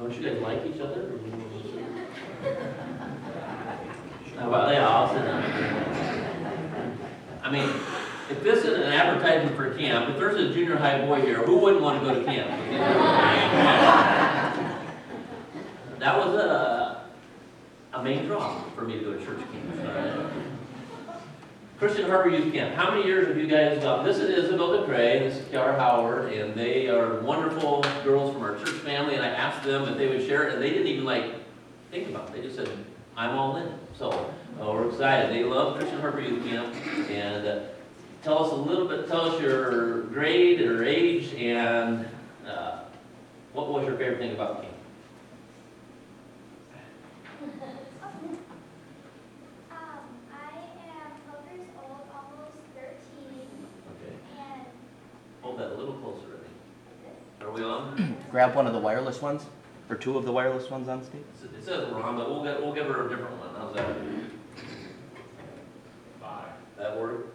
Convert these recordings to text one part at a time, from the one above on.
Don't you guys like each other? Well, yeah, I'll sit down. I mean, if this isn't an advertisement for camp, if there's a junior high boy here, who wouldn't want to go to camp? That was a main draw for me to go to church camp. Christian Harbor Youth Camp. How many years have you guys gone? This is Isabel DeCray, this is Kiara Howard, and they are wonderful girls from our church family, and I asked them if they would share it, and they didn't even think about it. They just said, I'm all in. So we're excited. They love Christian Harbor Youth Camp, and tell us your grade or age, and what was your favorite thing about camp? That a little closer, I think. Are we on? Grab one of the wireless ones, or two of the wireless ones on stage. It says we're on, but we'll give her a different one. How's that? 5. That work?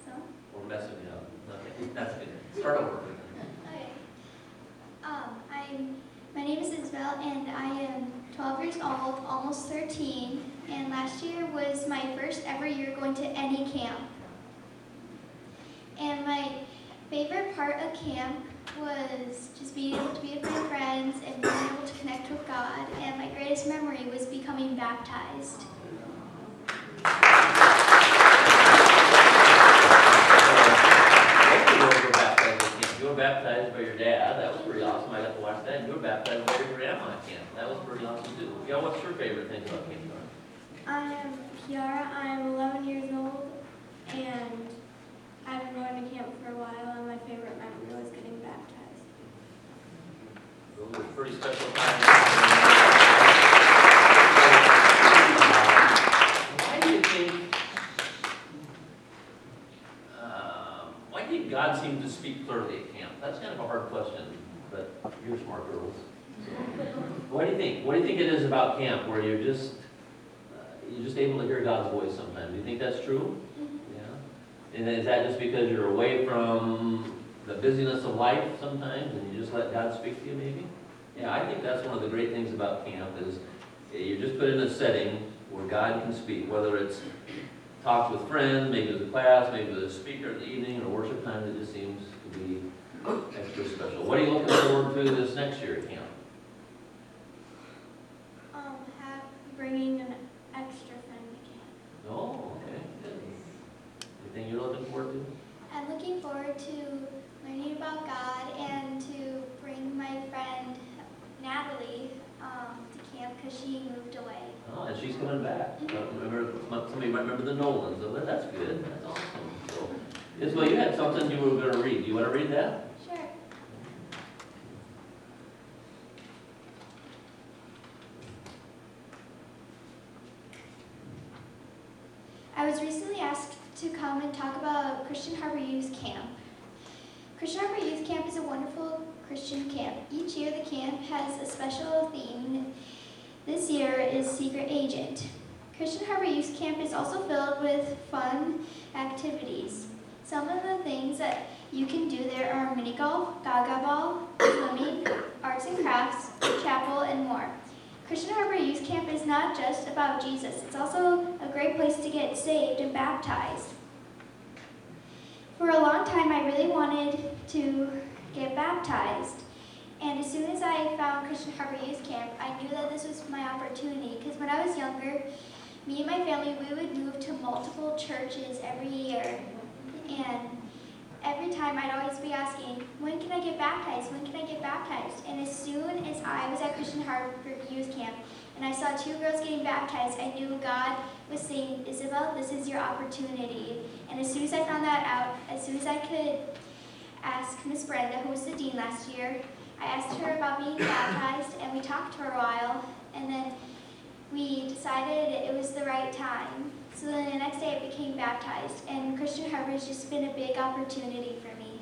So? We're messing you up. Okay, that's good. Start over. Okay. My name is Isabel, and I am 12 years old, almost 13. And last year was my first ever year going to any camp. And my favorite part of camp was just being able to be with my friends and being able to connect with God. And my greatest memory was becoming baptized. You were baptized by your dad. That was pretty awesome. I got to watch that. And you were baptized by your grandma at camp. That was pretty awesome too. Yeah, what's your favorite thing about camp? I'm Kiara. I'm 11 years old, and I've been going to camp for a while, and my favorite memory was getting baptized. Those were pretty special times. Why do you think God seemed to speak clearly at camp? That's kind of a hard question, but you're smart girls. So, what do you think? What do you think it is about camp where you're just able to hear God's voice sometimes? Do you think that's true? And is that just because you're away from the busyness of life sometimes and you just let God speak to you maybe? Yeah, I think that's one of the great things about camp is you're just put in a setting where God can speak, whether it's talks with friends, maybe with a class, maybe with a speaker in the evening or worship time. It just seems to be extra special. What are you looking forward to this next year at camp? Bringing an extra friend to camp. Oh, okay. Good. Anything you're looking forward to? I'm looking forward to learning about God and to bring my friend Natalie to camp because she moved away. Oh, and she's coming back. Somebody might remember the Nolans. So that's good. That's awesome. So, Isabel, you had something you were going to read. Do you want to read that? Sure. I was recently asked to come and talk about Christian Harbor Youth Camp. Christian Harbor Youth Camp is a wonderful Christian camp. Each year the camp has a special theme. This year is Secret Agent. Christian Harbor Youth Camp is also filled with fun activities. Some of the things that you can do there are mini golf, gaga ball, swimming, arts and crafts, chapel, and more. Christian Harbor Youth Camp is not just about Jesus. It's also a great place to get saved and baptized. For a long time, I really wanted to get baptized. And as soon as I found Christian Harbor Youth Camp, I knew that this was my opportunity. Because when I was younger, me and my family, we would move to multiple churches every year. And every time I'd always be asking, when can I get baptized? When can I get baptized? And as soon as I was at Christian Harbor Youth Camp and I saw 2 girls getting baptized, I knew God was saying, Isabel, this is your opportunity. And as soon as I found that out, as soon as I could ask Miss Brenda, who was the dean last year, I asked her about being baptized, and we talked for a while, and then we decided it was the right time. So then the next day I became baptized, and Christian Harbor has just been a big opportunity for me.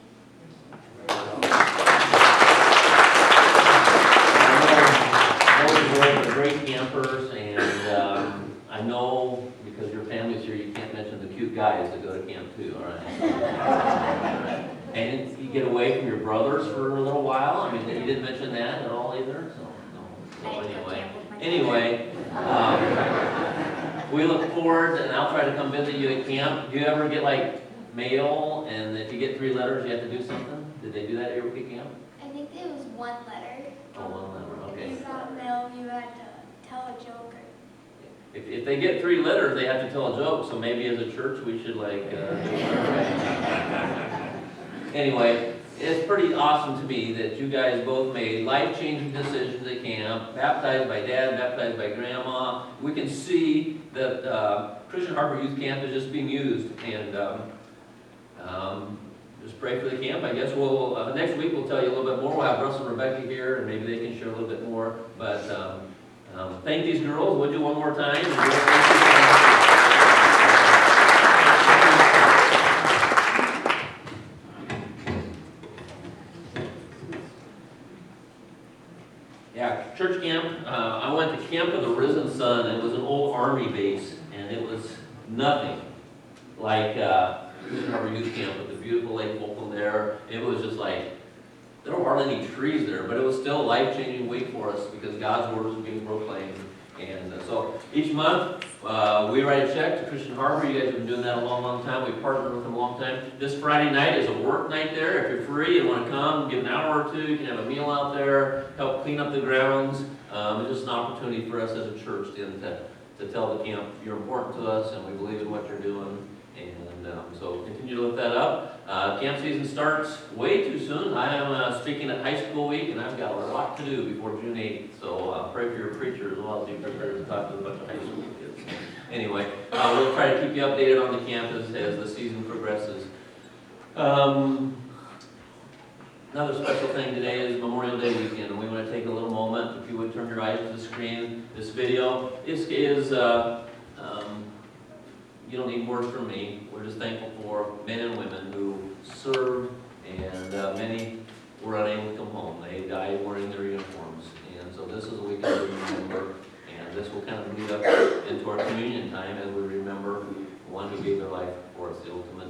Those girls are great campers, and I know because your family's here, you can't mention the cute guys that go to camp too, all right? And you get away from your brothers for a little while? I mean, you didn't mention that at all either, so, no. So anyway, we look forward, and I'll try to come visit you at camp. Do you ever get like mail, and if you get 3 letters, you have to do something? Did they do that at your camp? I think it was 1 letter. Oh, 1 letter, If okay. you got mail, you had to tell a joke. If they get 3 letters, they have to tell a joke, so maybe as a church, we should like, Anyway, it's pretty awesome to me that you guys both made life-changing decisions at camp, baptized by Dad, baptized by Grandma. We can see that Christian Harbor Youth Camp is just being used, and just pray for the camp. I guess we'll, next week we'll tell you a little bit more. We'll have Russ and Rebecca here, and maybe they can share a little bit more. But thank these girls. We'll do one more time. Yeah, church camp. I went to Camp of the Risen Sun. It was an old army base, and it was nothing like Christian Harbor Youth Camp with the beautiful Lake Fulton there. It was just like, there were hardly any trees there, but it was still a life-changing week for us because God's word was being proclaimed. And so each month, we write a check to Christian Harbor. You guys have been doing that a long, long time. We've partnered with them a long time. This Friday night is a work night there. If you're free and want to come, give an hour or 2, you can have a meal out there, help clean up the grounds. It's just an opportunity for us as a church to tell the camp, you're important to us and we believe in what you're doing. And so continue to lift that up. Camp season starts way too soon. I am speaking at high school week, and I've got a lot to do before June 8th. So pray for your preacher as well as you prepare to talk to a bunch of high school kids. Anyway, we'll try to keep you updated on the campus as the season progresses. Another special thing today is Memorial Day weekend, and we want to take a little moment. If you would turn your eyes to the screen, this video. This is you don't need words from me. We're just thankful for men and women who served, and many were unable to come home. They died wearing their uniforms. And so this is a weekend we remember, and this will kind of lead up into our communion time as we remember one who gave their life for us, the ultimate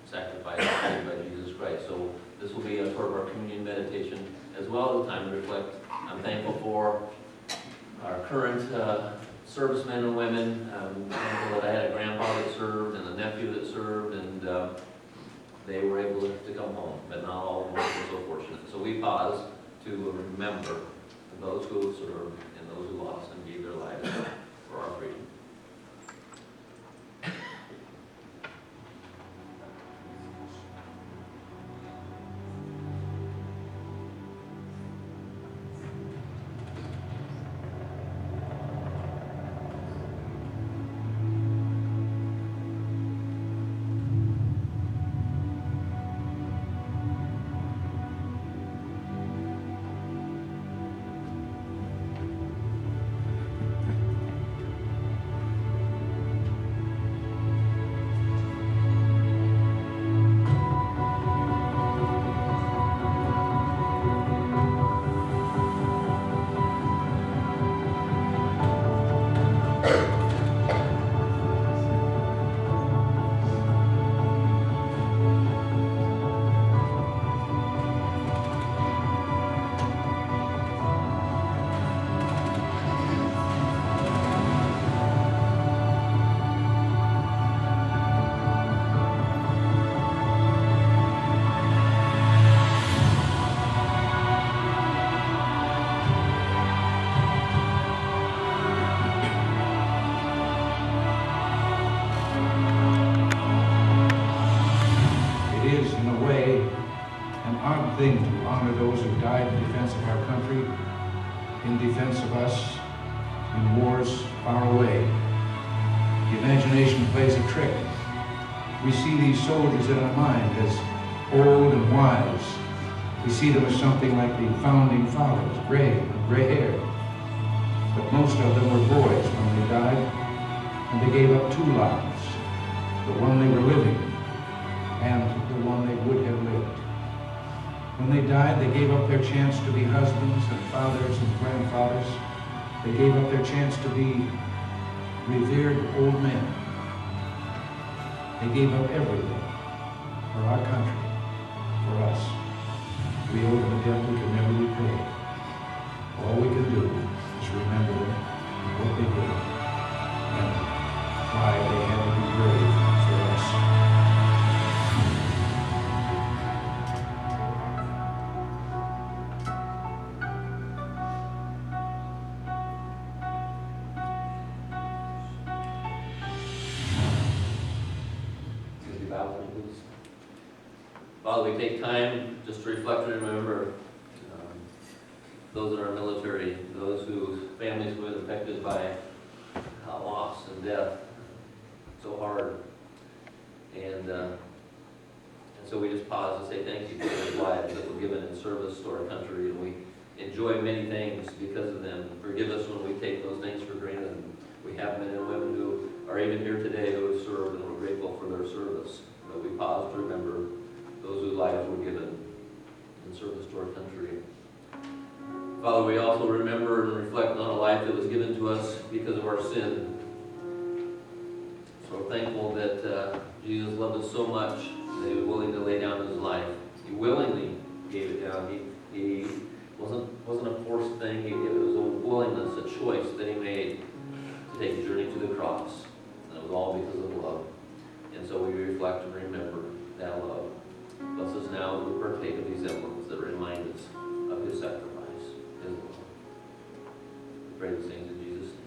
sacrifice made by Jesus Christ. So this will be a sort of our communion meditation as well as a time to reflect. I'm thankful for our current servicemen and women. I'm thankful that I had a grandpa that served and a nephew that served, and they were able to come home, but not all of them were so fortunate. So we pause to remember those who served and those who lost and gave their lives for our freedom. Thing to honor those who died in defense of our country, in defense of us, in wars far away. The imagination plays a trick. We see these soldiers in our mind as old and wise. We see them as something like the founding fathers, gray-haired. But most of them were boys when they died, and they gave up 2 lives, the one they were living and the one they would have lived. When they died, they gave up their chance to be husbands and fathers and grandfathers. They gave up their chance to be revered old men. They gave up everything for our country, for us. We owe them a debt we can never repay. All we can do is remember them, what they did, and why they had to be brave for us. Would you bow with me, please? Father, we take time just to reflect and remember those in our military, those whose families were affected by loss and death so hard. And so we just pause and say thank you for those lives that were given in service to our country, and we enjoy many things because of them. Forgive us when we take those things for granted. We have men and women who are even here today who have served, and we're grateful for their service. But we pause to remember those whose lives were given in service to our country. Father, we also remember and reflect on a life that was given to us because of our sin. So we're thankful that Jesus loved us so much that he was willing to lay down his life. He willingly gave it down. He wasn't a forced thing. It was a willingness, a choice that he made to take a journey to the cross. And it was all because of love. And so we reflect and remember that love. Bless us now as we partake of these emblems that remind us of his sacrifice, his love. We pray these things in Jesus' name.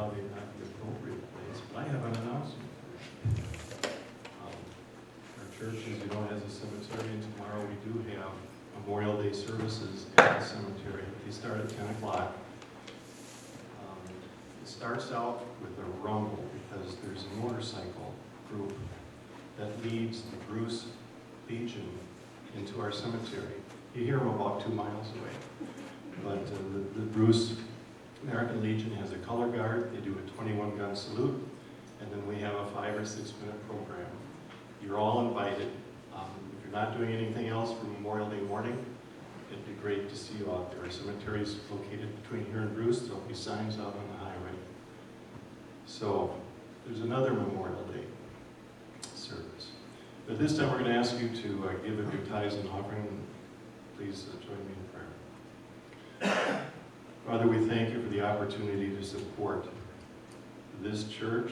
probably not the appropriate place, but I have an announcement. Our church, as you know, has a cemetery, and tomorrow we do have Memorial Day services at the cemetery. They start at 10 o'clock. It starts out with a rumble because there's a motorcycle group that leads the Bruce Legion into our cemetery. You hear them about 2 miles away. But the Bruce American Legion has a color guard. They do a 21-gun salute, and then we have a 5 or 6 minute program. You're all invited. If you're not doing anything else for Memorial Day morning, it'd be great to see you out there. Our cemetery is located between here and Bruce. There'll be signs out on the highway. So there's another Memorial Day service. But this time we're going to ask you to give of your tithes and offering. Please join me in prayer. Father, we thank you for the opportunity to support this church,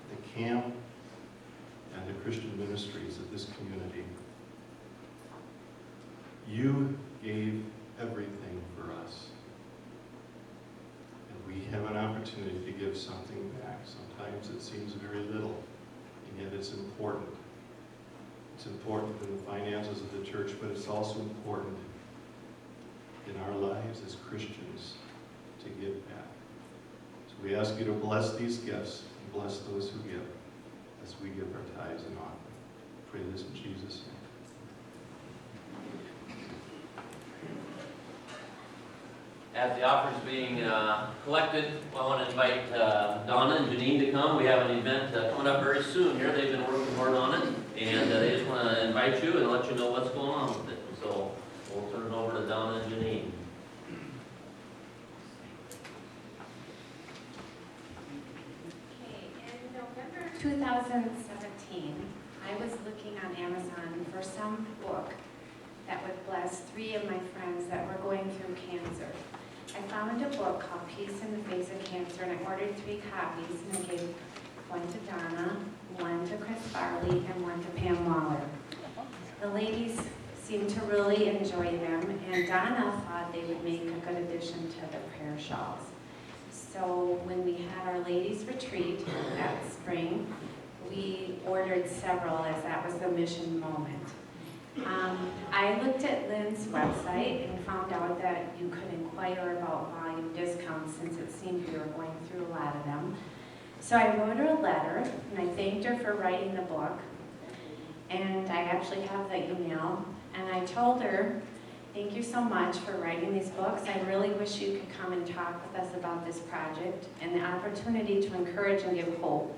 the camp, and the Christian ministries of this community. You gave everything for us. And we have an opportunity to give something back. Sometimes it seems very little, and yet it's important. It's important in the finances of the church, but it's also important in our lives as Christians to give back. So we ask you to bless these gifts and bless those who give as we give our tithes and offering. Pray this in Jesus' name. As the offerings being collected, I want to invite Donna and Janine to come. We have an event coming up very soon here. They've been working hard on it, and they just want to invite you and let you know what's going on with it. So we'll turn it over to Donna and Janine. Okay, in November 2017, I was looking on Amazon for some book that would bless 3 of my friends that were going through cancer. I found a book called Peace in the Face of Cancer, and I ordered 3 copies, and I gave one to Donna, one to Chris Farley, and one to Pam Waller. The ladies seemed to really enjoy them, and Donna thought they would make a good addition to the prayer shawls. So when we had our ladies retreat that spring, we ordered several as that was the mission moment. I looked at Lynn's website and found out that you could inquire about volume discounts since it seemed we were going through a lot of them. So I wrote her a letter and I thanked her for writing the book. And I actually have the email. And I told her, thank you so much for writing these books. I really wish you could come and talk with us about this project and the opportunity to encourage and give hope,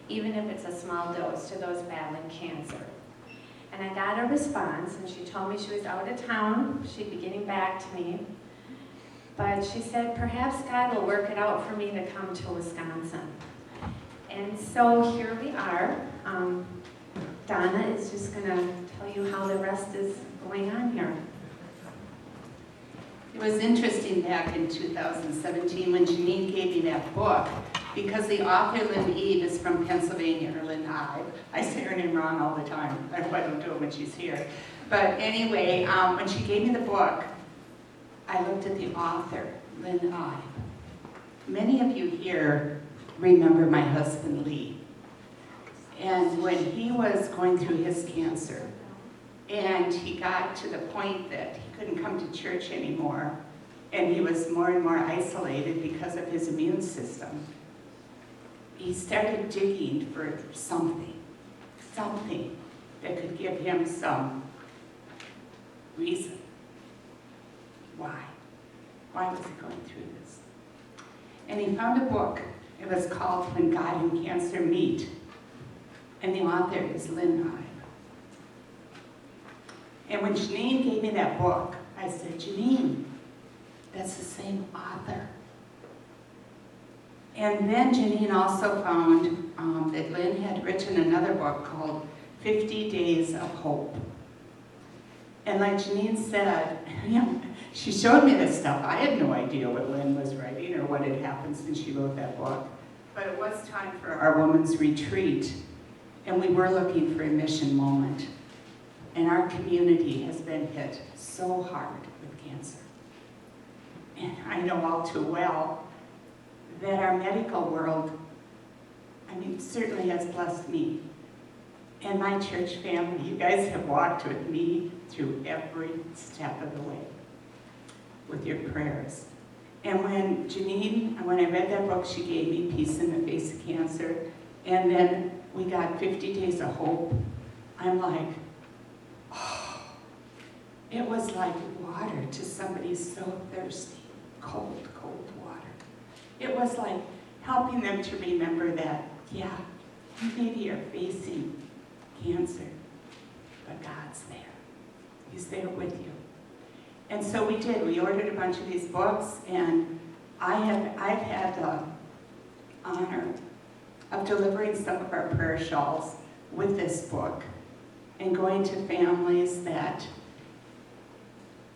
even if it's a small dose, to those battling cancer. And I got a response, and she told me she was out of town. She'd be getting back to me. But she said, perhaps God will work it out for me to come to Wisconsin. And so here we are. Donna is just going to tell you how the rest is going on here. It was interesting back in 2017 when Janine gave me that book, because the author, Lynn Eve, is from Pennsylvania, or Lynn Ive. I say her name wrong all the time. I don't do it when she's here. But anyway, when she gave me the book, I looked at the author, Lynn Ive. Many of you here remember my husband, Lee. And when he was going through his cancer, and he got to the point that he couldn't come to church anymore, and he was more and more isolated because of his immune system, he started digging for something that could give him some reason. Why? Why was he going through this? And he found a book. It was called When God and Cancer Meet. And the author is Lynn Ive. And when Janine gave me that book, I said, Janine, that's the same author. And then Janine also found that Lynn had written another book called 50 Days of Hope. And like Janine said, she showed me this stuff. I had no idea what Lynn was writing or what had happened since she wrote that book. But it was time for our women's retreat, and we were looking for a mission moment. And our community has been hit so hard with cancer. And I know all too well that our medical world, certainly has blessed me. And my church family, you guys have walked with me through every step of the way with your prayers. And when I read that book, she gave me Peace in the Face of Cancer. And then we got 50 Days of Hope. I'm like, oh, it was like water to somebody so thirsty, cold, cold water. It was like helping them to remember that, yeah, you maybe are facing cancer, but God's there. He's there with you. And so we did. We ordered a bunch of these books, and I've had the honor of delivering some of our prayer shawls with this book and going to families that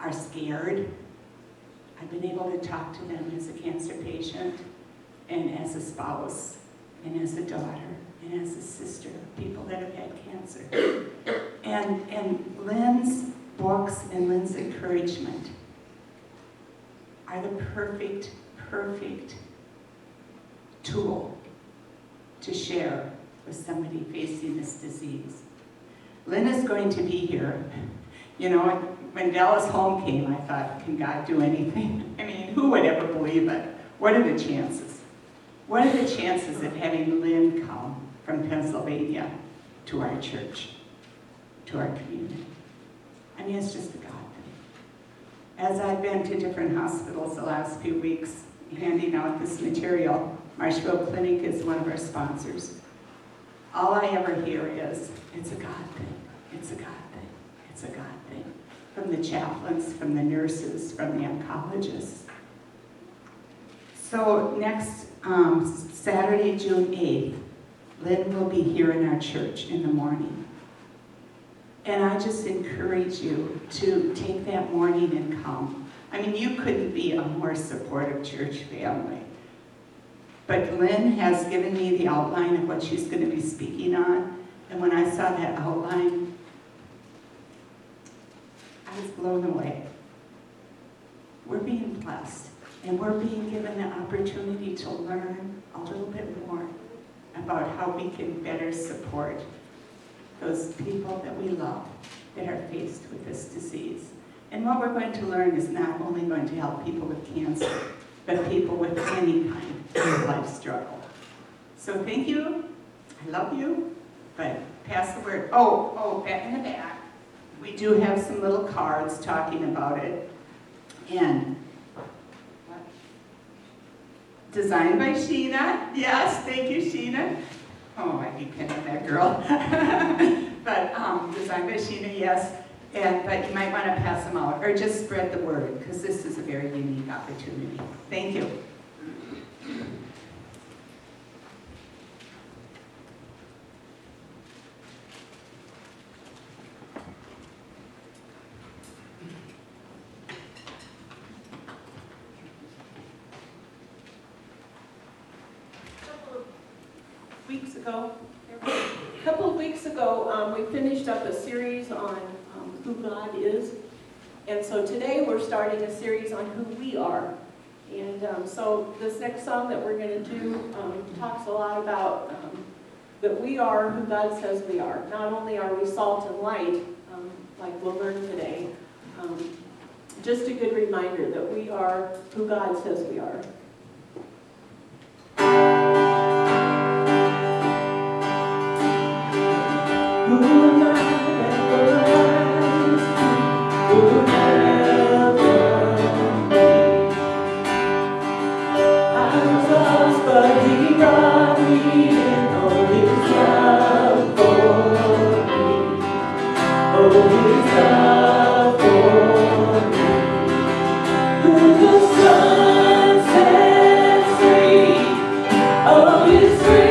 are scared. I've been able to talk to them as a cancer patient and as a spouse and as a daughter and as a sister of people that have had cancer. And Lynn's books and Lynn's encouragement are the perfect tool to share with somebody facing this disease. Lynn is going to be here. You know, when Dallas Home came, I thought, can God do anything? Who would ever believe it? What are the chances? What are the chances of having Lynn come from Pennsylvania to our church, to our community? It's just a God thing. As I've been to different hospitals the last few weeks, handing out this material, Marshville Clinic is one of our sponsors. All I ever hear is, it's a God thing, it's a God thing, it's a God thing. From the chaplains, from the nurses, from the oncologists. So next Saturday, June 8th, Lynn will be here in our church in the morning. And I just encourage you to take that morning and come. You couldn't be a more supportive church family. But Lynn has given me the outline of what she's going to be speaking on. And when I saw that outline, I was blown away. We're being blessed. And we're being given the opportunity to learn a little bit more about how we can better support those people that we love that are faced with this disease. And what we're going to learn is not only going to help people with cancer, but people with any kind of life struggle. So thank you. I love you. But pass the word. Back in the back, we do have some little cards talking about it. And designed by Sheena. Yes, thank you, Sheena. Oh, I'd be pinning that girl. But designed by Sheena, yes. But you might want to pass them out or just spread the word because this is a very unique opportunity. Thank you. A couple of weeks ago, we finished up a series on who God is. And so today we're starting a series on who we are. And so this next song that we're going to do talks a lot about that we are who God says we are. Not only are we salt and light, like we'll learn today, just a good reminder that we are who God says we are. Who am I that I was lost, but He brought me in. Oh, His love for me. Oh, His love for me. Who the Son sets free. Oh, His free.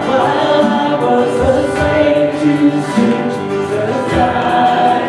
While I was a slave to sin, Jesus died.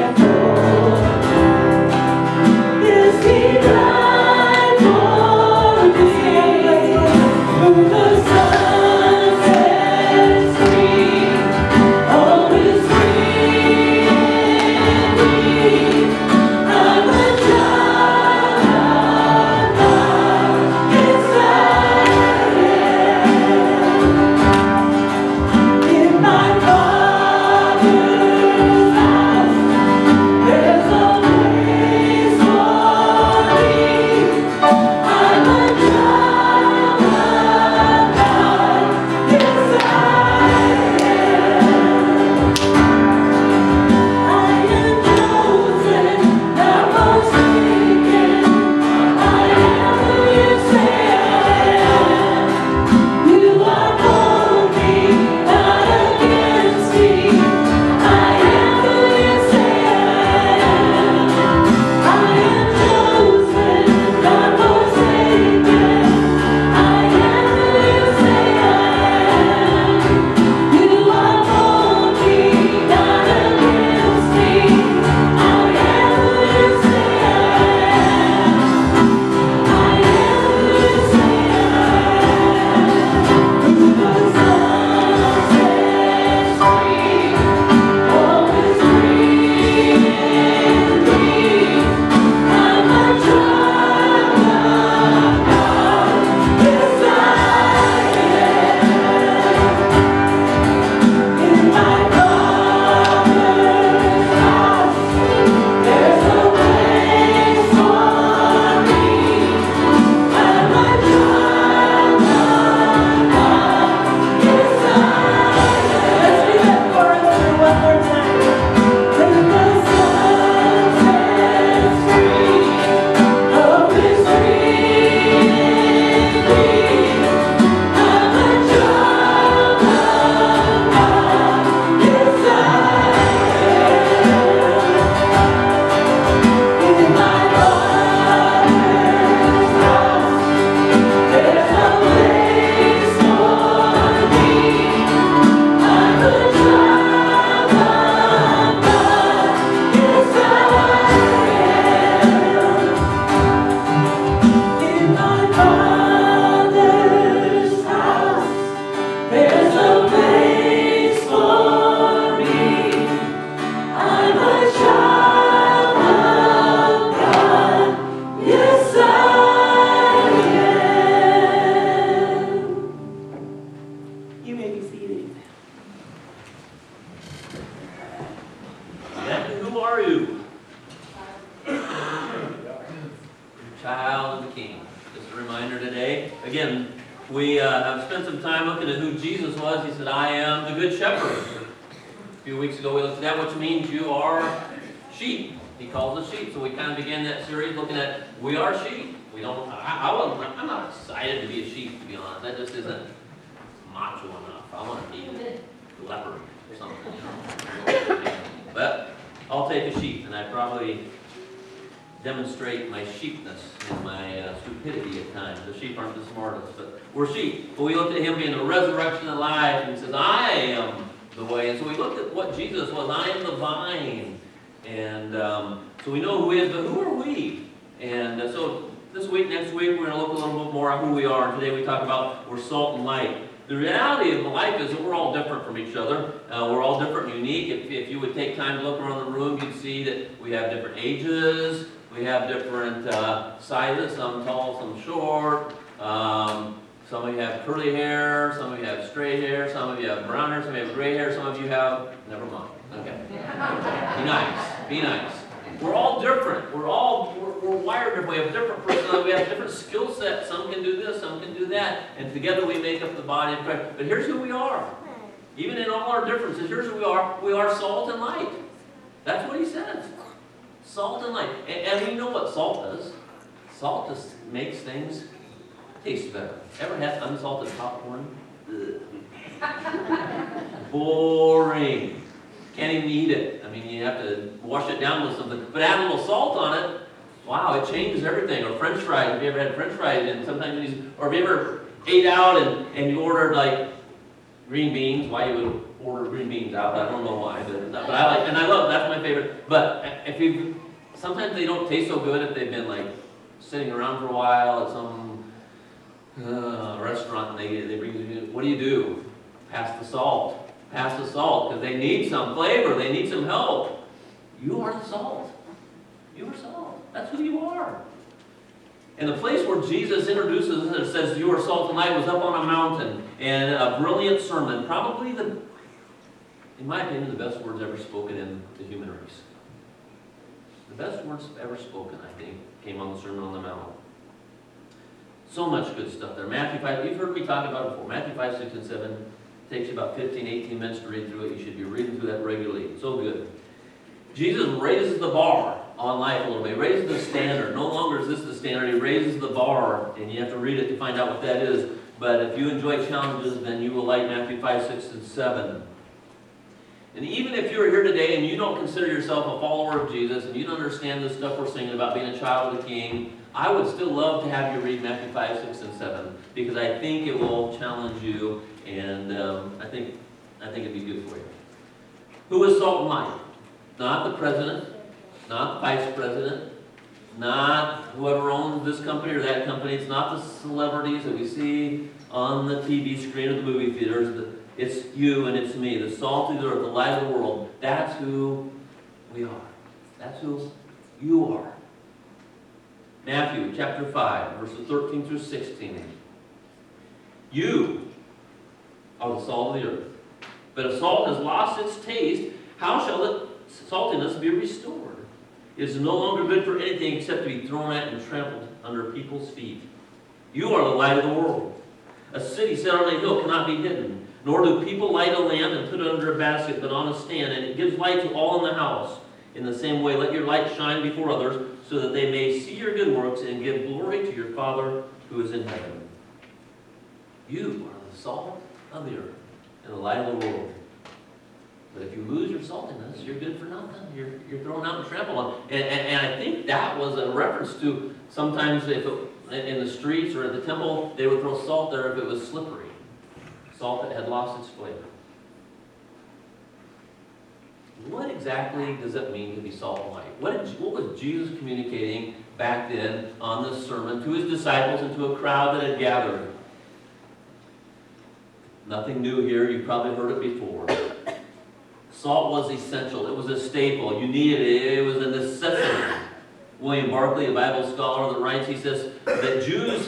King. Just a reminder today. Again, we have spent some time looking at who Jesus was. He said, I am the Good Shepherd. A few weeks ago we looked at that, which means you are sheep. He calls us sheep. So we kind of began that series looking at we are sheep. We don't. I'm not excited to be a sheep, to be honest. That just isn't macho enough. I want to be a leopard or something. But I'll take a sheep, and I probably demonstrate my sheepness and my stupidity at times. The sheep aren't the smartest, but we're sheep. But we looked at him being the resurrection and life, and he says, I am the way. And so we looked at what Jesus was. I am the vine. And so we know who he is, but who are we? And so this week, next week, we're going to look a little bit more at who we are. And today we talk about we're salt and light. The reality of life is that we're all different from each other. We're all different and unique. If you would take time to look around the room, you'd see that we have different ages. We have different sizes, some tall, some short. Some of you have curly hair, some of you have straight hair, some of you have brown hair, some of you have gray hair, some of you have... Never mind. Okay. Be nice. Be nice. We're all different. We're wired different. We have different personalities. We have different skill sets. Some can do this, some can do that. And together we make up the body of Christ. But here's who we are. Even in all our differences, here's who we are. We are salt and light. That's what he says. Salt and light. And we know what salt does. Salt just makes things taste better. Ever had unsalted popcorn? Boring. Can't even eat it. I mean, you have to wash it down with something. But add a little salt on it, wow, it changes everything. Or French fries. Have you ever had French fries? And sometimes or have you ever ate out and you ordered like green beans? Why you would order green beans out? I don't know why. But I like, and I love. That's my favorite. But if you, sometimes they don't taste so good if they've been like sitting around for a while at some restaurant and they bring you. What do? Pass the salt. Pass the salt, because they need some flavor, they need some help. You are the salt. You are salt. That's who you are. And the place where Jesus introduces us and says, you are salt and light, was up on a mountain. And a brilliant sermon, probably in my opinion, the best words ever spoken in the human race. The best words ever spoken, I think, came on the Sermon on the Mount. So much good stuff there. Matthew 5, you've heard me talk about it before. Matthew 5, 6, and 7. Takes you about 15, 18 minutes to read through it. You should be reading through that regularly. So good. Jesus raises the bar on life a little bit. He raises the standard. No longer is this the standard. He raises the bar, and you have to read it to find out what that is. But if you enjoy challenges, then you will like Matthew 5, 6, and 7. And even if you're here today and you don't consider yourself a follower of Jesus, and you don't understand this stuff we're singing about being a child of the King, I would still love to have you read Matthew 5, 6, and 7, because I think it will challenge you. And I think it'd be good for you. Who is salt and light? Not the president, not the vice president, not whoever owns this company or that company. It's not the celebrities that we see on the TV screen or the movie theaters. It's you and it's me, the salt of the earth, the light of the world. That's who we are. That's who you are. Matthew chapter 5, verses 13 through 16. You are the salt of the earth. But if salt has lost its taste, how shall its saltiness be restored? It is no longer good for anything except to be thrown at and trampled under people's feet. You are the light of the world. A city set on a hill cannot be hidden, nor do people light a lamp and put it under a basket, but on a stand, and it gives light to all in the house. In the same way, let your light shine before others, so that they may see your good works and give glory to your Father who is in heaven. You are the salt of the earth and the light of the world. But if you lose your saltiness, you're good for nothing. You're thrown out and trampled on. And I think that was a reference to sometimes if in the streets or at the temple, they would throw salt there if it was slippery. Salt that had lost its flavor. What exactly does it mean to be salt and light? What was Jesus communicating back then on this sermon to his disciples and to a crowd that had gathered? Nothing new here. You've probably heard it before. Salt was essential. It was a staple. You needed it. It was a necessity. William Barclay, a Bible scholar that writes, he says that Jews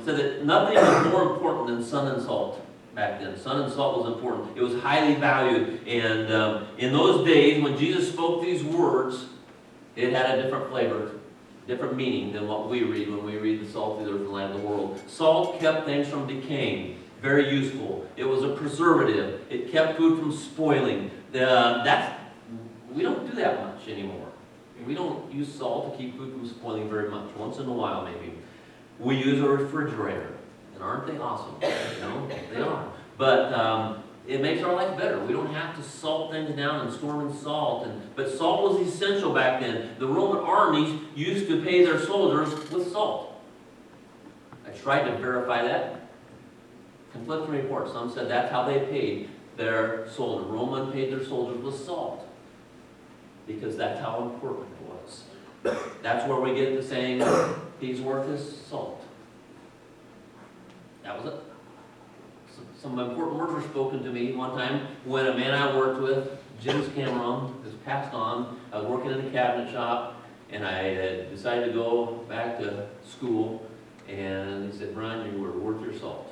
said that nothing was more important than sun and salt back then. Sun and salt was important. It was highly valued. And in those days, when Jesus spoke these words, it had a different flavor different meaning than what we read when we read the salt of the earth and light of the world. Salt kept things from decaying. Very useful. It was a preservative. It kept food from spoiling. We don't do that much anymore. We don't use salt to keep food from spoiling very much. Once in a while, maybe. We use a refrigerator. And aren't they awesome? You know, they are. But it makes our life better. We don't have to salt things down and store them in salt. But salt was essential back then. The Roman armies used to pay their soldiers with salt. I tried to verify that. Conflicting reports. Some said that's how they paid their soldiers. Roman paid their soldiers with salt. Because that's how important it was. That's where we get the saying, he's worth his salt. That was it. Some important words were spoken to me one time when a man I worked with, Jim's Cameron, was passed on. I was working in a cabinet shop, and I had decided to go back to school, and he said, Brian, you were worth your salt.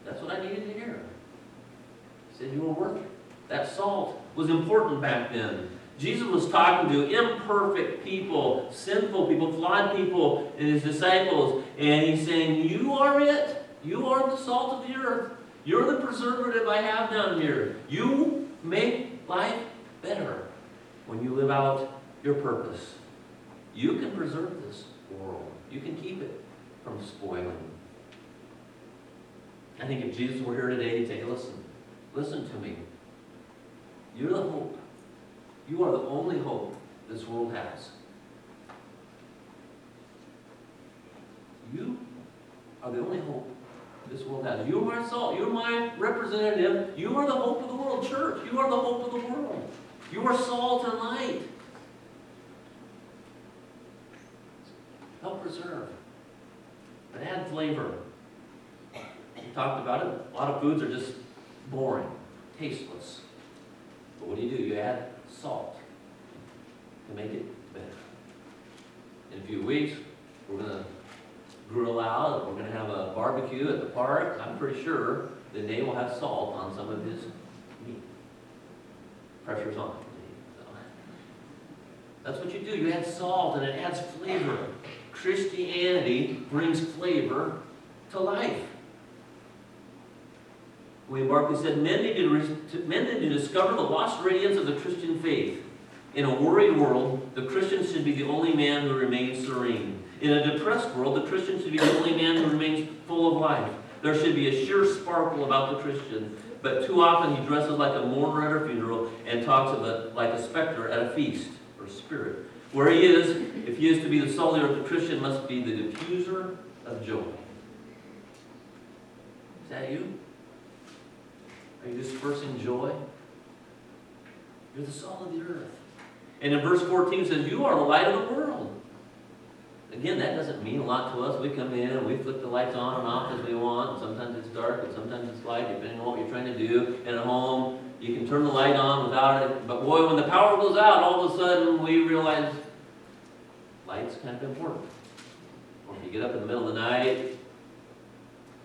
That's what I needed to hear. He said, you were worth it. That salt was important back then. Jesus was talking to imperfect people, sinful people, flawed people, and his disciples, and he's saying, you are it. You are the salt of the earth. You're the preservative I have down here. You make life better when you live out your purpose. You can preserve this world. You can keep it from spoiling. I think if Jesus were here today, he'd say, hey, listen to me. You're the hope. You are the only hope this world has. You are the only hope this world has. You are my salt. You're my representative. You are the hope of the world. Church, you are the hope of the world. You are salt and light. Help preserve. But add flavor. We talked about it. A lot of foods are just boring, tasteless. But what do? You add salt to make it better. In a few weeks, we're going to grill out. We're going to have a barbecue at the park. I'm pretty sure that Dave will have salt on some of his meat. Pressure's on. So, that's what you do. You add salt and it adds flavor. Christianity brings flavor to life. William Barclay said, men need to discover the lost radiance of the Christian faith. In a worried world, the Christian should be the only man who remains serene. In a depressed world, the Christian should be the only man who remains full of life. There should be a sheer sparkle about the Christian, but too often he dresses like a mourner at a funeral and talks of it like a specter at a feast or spirit. Where he is, if he is to be the salt of the earth, the Christian must be the diffuser of joy. Is that you? Are you dispersing joy? You're the salt of the earth. And in verse 14 it says, you are the light of the world. Again, that doesn't mean a lot to us. We come in and we flick the lights on and off as we want. And sometimes it's dark and sometimes it's light, depending on what you're trying to do. And at home, you can turn the light on without it. But boy, when the power goes out, all of a sudden we realize light's kind of important. Or if you get up in the middle of the night,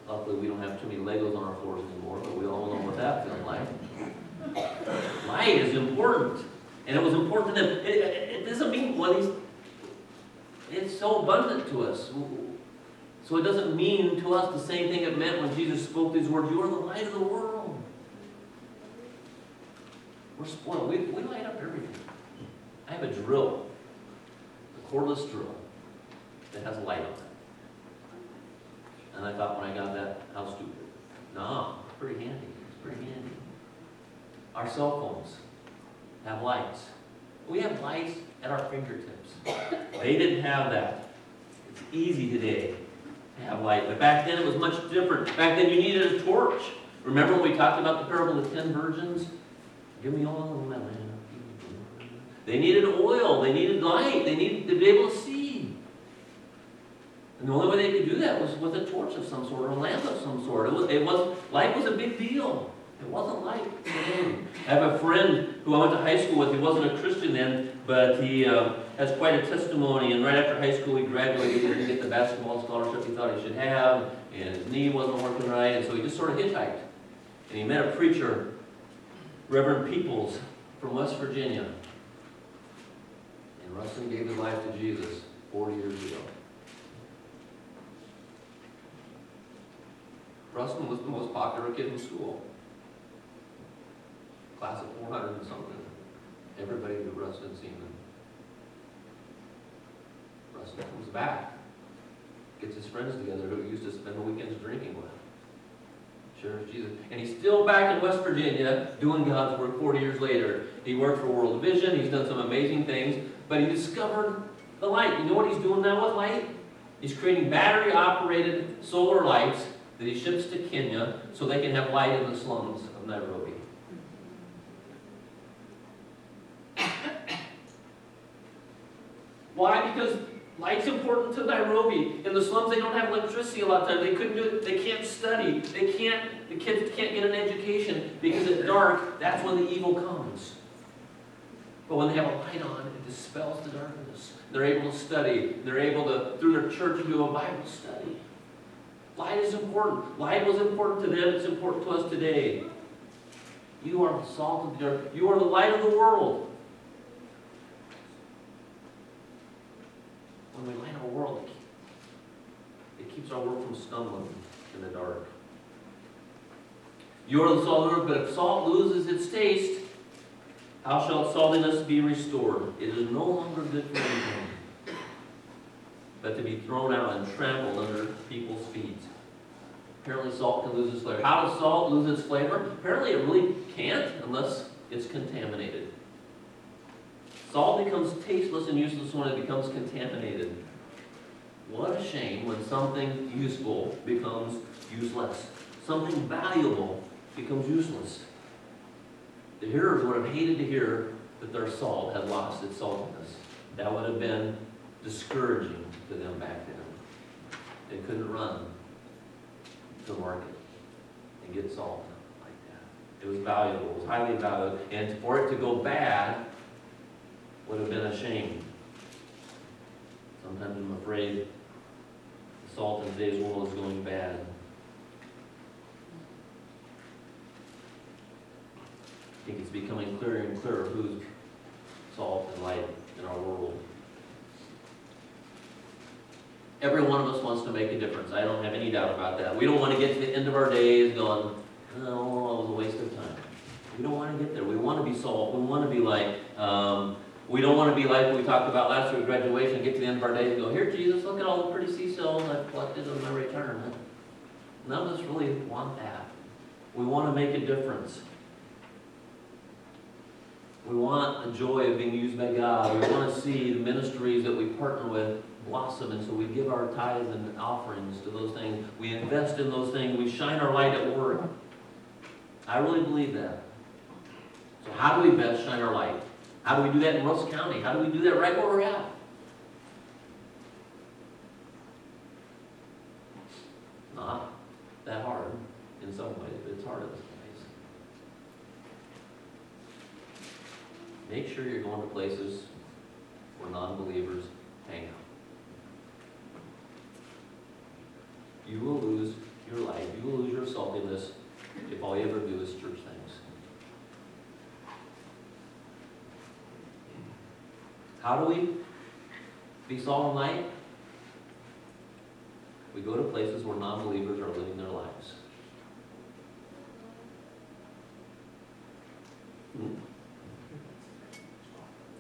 luckily we don't have too many Legos on our floors anymore, but we all know what that feels like. Light is important. And it was important to them. It doesn't mean, it's so abundant to us. So it doesn't mean to us the same thing it meant when Jesus spoke these words, you are the light of the world. We're spoiled. We light up everything. I have a drill, a cordless drill, that has a light on it. And I thought when I got that, how stupid. No, it's pretty handy. It's pretty handy. Our cell phones have lights. We have lights at our fingertips. They didn't have that. It's easy today to have light. But back then it was much different. Back then you needed a torch. Remember when we talked about the parable of the 10 virgins? Give me oil in my lamp. They needed oil. They needed light. They needed to be able to see. And the only way they could do that was with a torch of some sort or a lamp of some sort. Light was a big deal. It wasn't light today. I have a friend who I went to high school with. He wasn't a Christian then, but he has quite a testimony. And right after high school, he graduated. He didn't get the basketball scholarship he thought he should have, and his knee wasn't working right, and so he just sort of hitchhiked. And he met a preacher, Reverend Peoples, from West Virginia. And Rustin gave his life to Jesus 40 years ago. Rustin was the most popular kid in school. Class of 400 and something. Everybody knew Rustin Seaman. Rustin comes back, gets his friends together who he used to spend the weekends drinking with. Shares Jesus. And he's still back in West Virginia doing God's work 40 years later. He worked for World Vision. He's done some amazing things. But he discovered the light. You know what he's doing now with light? He's creating battery-operated solar lights that he ships to Kenya so they can have light in the slums of Nairobi. Why? Because light's important to Nairobi. In the slums, they don't have electricity a lot of times. They couldn't do it. They can't study. The kids can't get an education because at dark, that's when the evil comes. But when they have a light on, it dispels the darkness. They're able to study. They're able to, through their church, do a Bible study. Light is important. Light was important to them. It's important to us today. You are the salt of the earth. You are the light of the world. When we light our world, it keeps our world from stumbling in the dark. You are the salt of the earth, but if salt loses its taste, how shall saltiness be restored? It is no longer good for anything, but to be thrown out and trampled under people's feet. Apparently salt can lose its flavor. How does salt lose its flavor? Apparently it really can't unless it's contaminated. Salt becomes tasteless and useless when it becomes contaminated. What a shame when something useful becomes useless. Something valuable becomes useless. The hearers would have hated to hear that their salt had lost its saltiness. That would have been discouraging to them back then. They couldn't run to the market and get salt like that. It was valuable. It was highly valuable. And for it to go bad would have been a shame. Sometimes I'm afraid the salt in today's world is going bad. I think it's becoming clearer and clearer who's salt and light in our world. Every one of us wants to make a difference. I don't have any doubt about that. We don't want to get to the end of our days going, oh, it was a waste of time. We don't want to get there. We want to be salt. We want to be light. We don't want to be like we talked about last week, graduation, get to the end of our days and go, here, Jesus, look at all the pretty seashells I've collected on my retirement. None of us really want that. We want to make a difference. We want the joy of being used by God. We want to see the ministries that we partner with blossom, and so we give our tithes and offerings to those things. We invest in those things. We shine our light at work. I really believe that. So how do we best shine our light? How do we do that in Russell County? How do we do that right where we're at? Not that hard in some ways, but it's hard in some ways. Make sure you're going to places where non-believers hang out. You will lose your light. You will lose your saltiness if all you ever do is church things. How do we be salt and light? We go to places where non-believers are living their lives.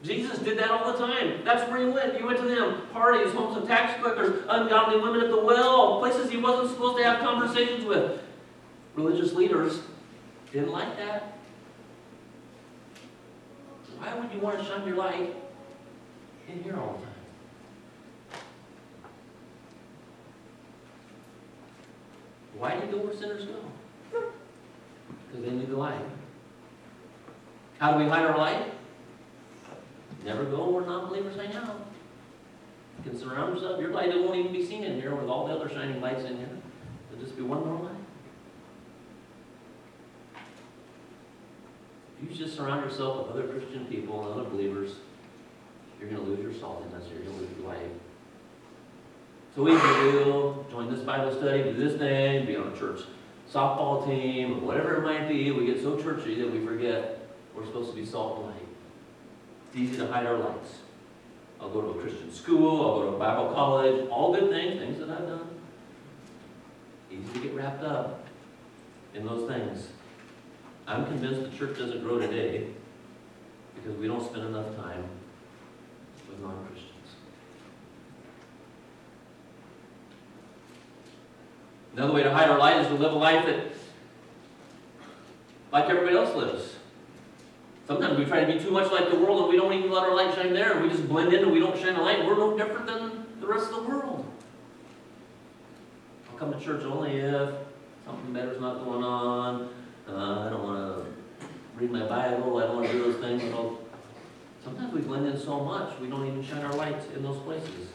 Jesus did that all the time. That's where he went. He went to them. Parties, homes of tax collectors, ungodly women at the well, places he wasn't supposed to have conversations with. Religious leaders didn't like that. Why would you want to shine your light in here all the time? Why do you go where sinners go? Because they need the light. How do we hide our light? Never go where non-believers hang out. You can surround yourself. Your light won't even be seen in here with all the other shining lights in here. There'll just be one more light. If you just surround yourself with other Christian people and other believers, you're going to lose your saltiness. You're going to lose your light. So easy to do. Join this Bible study, do this thing, be on a church softball team, or whatever it might be. We get so churchy that we forget we're supposed to be salt and light. It's easy to hide our lights. I'll go to a Christian school, I'll go to a Bible college, all good things, things that I've done. Easy to get wrapped up in those things. I'm convinced the church doesn't grow today because we don't spend enough time with non-Christians. Another way to hide our light is to live a life that, like everybody else lives. Sometimes we try to be too much like the world and we don't even let our light shine there, and we just blend in and we don't shine a light. We're no different than the rest of the world. I'll come to church only if something better's not going on. I don't want to read my Bible. I don't want to do those things. Sometimes we blend in so much we don't even shine our lights in those places.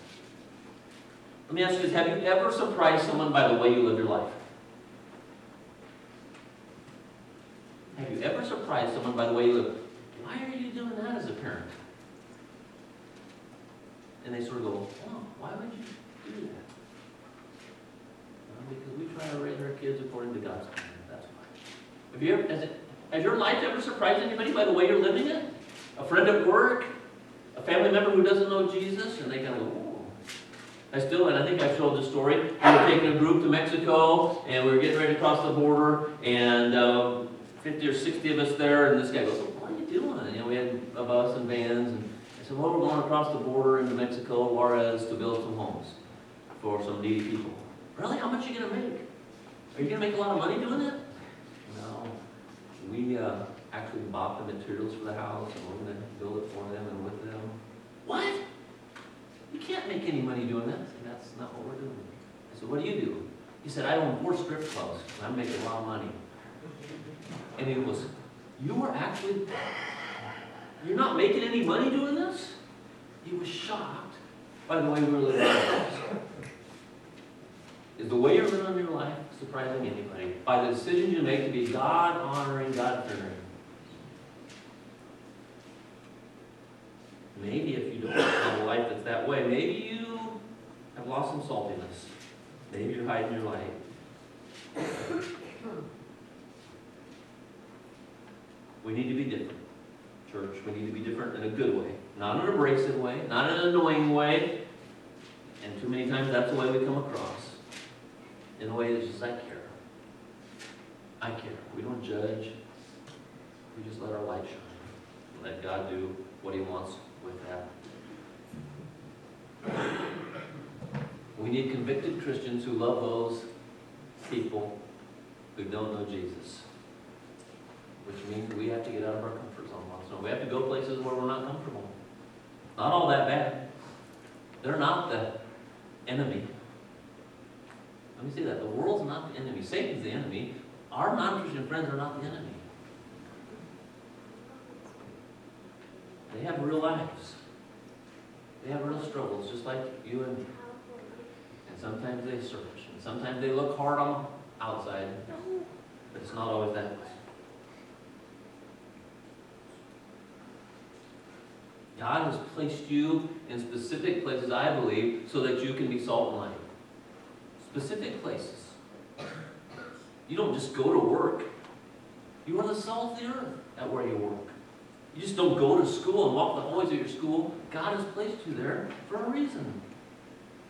Let me ask you this. Have you ever surprised someone by the way you live your life? Have you ever surprised someone by the way you live? Why are you doing that as a parent? And they sort of go, oh, why would you do that? Well, because we try to raise our kids according to God's plan. That's why. Have you ever, has your life ever surprised anybody by the way you're living it? A friend at work? A family member who doesn't know Jesus? And they kind of go, oh. And I think I told this story. We were taking a group to Mexico, and we were getting ready to cross the border, and 50 or 60 of us there, and this guy goes, what are you doing? You know, we had a bus and vans, and I said, well, we're going across the border into Mexico, Juarez, to build some homes for some needy people. Really? How much are you going to make? Are you going to make a lot of money doing it? No. We actually bought the materials for the house, and we're going to build it for them and with them. What? You can't make any money doing that. And that's not what we're doing. I said, what do you do? He said, I own 4 strip clubs, and I'm making a lot of money. And he goes, you're not making any money doing this? He was shocked by the way we were living our lives. Is the way you're living your life surprising anybody? By the decisions you make to be God-honoring, God-fearing. Maybe if you don't have a life that's that way, maybe you have lost some saltiness. Maybe you're hiding your light. We need to be different. Church, we need to be different in a good way. Not in an abrasive way, not in an annoying way. And too many times that's the way we come across. In a way that's just, I care. I care. We don't judge. We just let our light shine. Let God do what He wants with that. We need convicted Christians who love those people who don't know Jesus. Which means we have to get out of our comfort zone once in a while. We have to go places where we're not comfortable. Not all that bad. They're not the enemy. Let me say that. The world's not the enemy. Satan's the enemy. Our non-Christian friends are not the enemy. They have real lives. They have real struggles, just like you and me. And sometimes they search. And sometimes they look hard on the outside. But it's not always that way. God has placed you in specific places, I believe, so that you can be salt and light. Specific places. You don't just go to work. You are the salt of the earth at where you work. You just don't go to school and walk the hallways of your school. God has placed you there for a reason.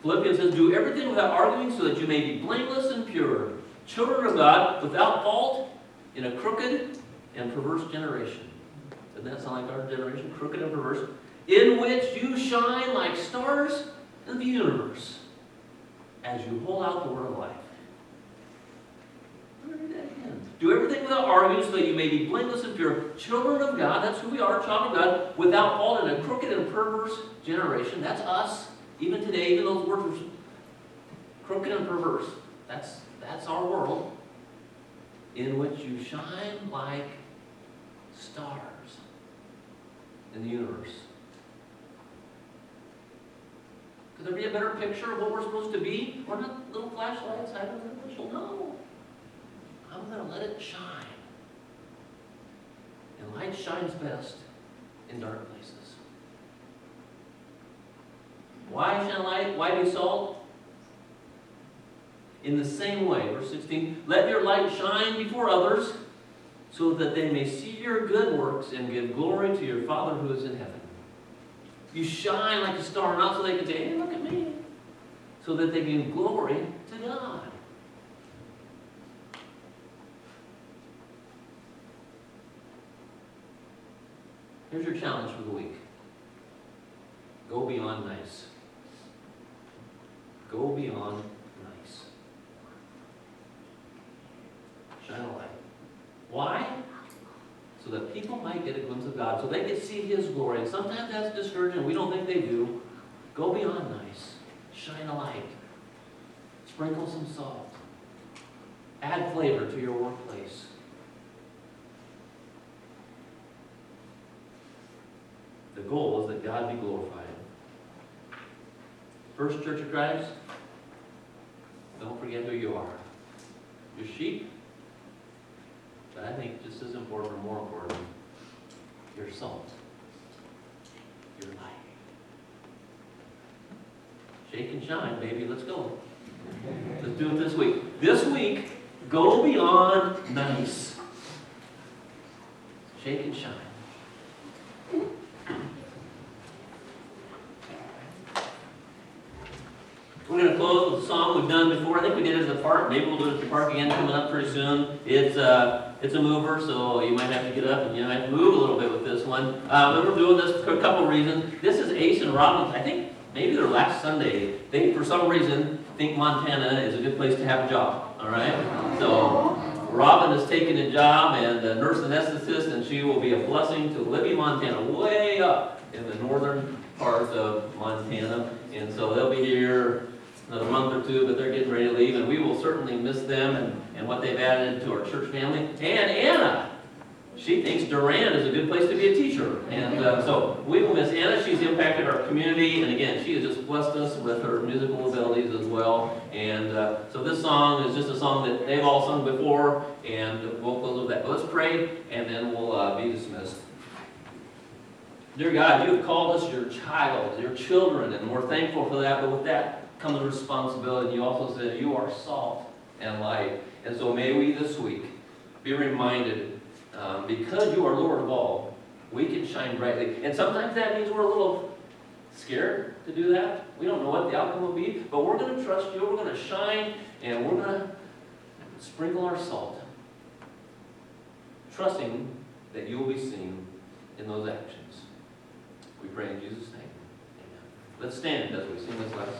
Philippians says, do everything without arguing so that you may be blameless and pure, children of God without fault in a crooked and perverse generation. Doesn't that sound like our generation? Crooked and perverse. In which you shine like stars in the universe as you hold out the word of life. Let me read that again. Do everything without arguing so that you may be blameless and pure, children of God, that's who we are, child of God, without fault in a crooked and perverse generation. That's us. Even today, even those words are crooked and perverse. That's our world. In which you shine like stars in the universe. Could there be a better picture of what we're supposed to be? We're not little flashlights hiding in the bushel. No. I'm going to let it shine. And light shines best in dark places. Why shine light? Why be salt? In the same way, verse 16, let your light shine before others so that they may see your good works and give glory to your Father who is in heaven. You shine like a star, not so they can say, hey, look at me. So that they can give glory to God. Here's your challenge for the week. Go beyond nice. Go beyond nice. Shine a light. Why? So that people might get a glimpse of God, so they can see His glory. And sometimes that's discouraging. We don't think they do. Go beyond nice. Shine a light. Sprinkle some salt. Add flavor to your workplace. The goal is that God be glorified. First Church of Christ, don't forget who you are. You're sheep, but I think just as important or more important, you're salt. You're light. Shake and shine, baby. Let's go. Let's do it this week. This week, go beyond nice. Shake and shine. We're going to close with a song we've done before. I think we did it at the park. Maybe we'll do it at the park again coming up pretty soon. It's a mover, so you might have to get up and you might have to move a little bit with this one. We're doing this for a couple reasons. This is Ace and Robin. I think maybe their last Sunday. They, for some reason, think Montana is a good place to have a job. All right? So Robin has taken a job and a nurse anesthetist, and she will be a blessing to Libby, Montana, way up in the northern part of Montana. And so they'll be here another month or two, but they're getting ready to leave, and we will certainly miss them and what they've added to our church family. And Anna, she thinks Durand is a good place to be a teacher. And so we will miss Anna. She's impacted our community, and again, she has just blessed us with her musical abilities as well. And so this song is just a song that they've all sung before, and we'll close with that. But let's pray, and then we'll be dismissed. Dear God, you have called us your child, your children, and we're thankful for that. But with that comes a responsibility. You also said you are salt and light. And so may we this week be reminded, because you are Lord of all, we can shine brightly. And sometimes that means we're a little scared to do that. We don't know what the outcome will be, but we're going to trust you. We're going to shine, and we're going to sprinkle our salt, trusting that you will be seen in those actions. We pray in Jesus' name. Amen. Let's stand as we sing this last song.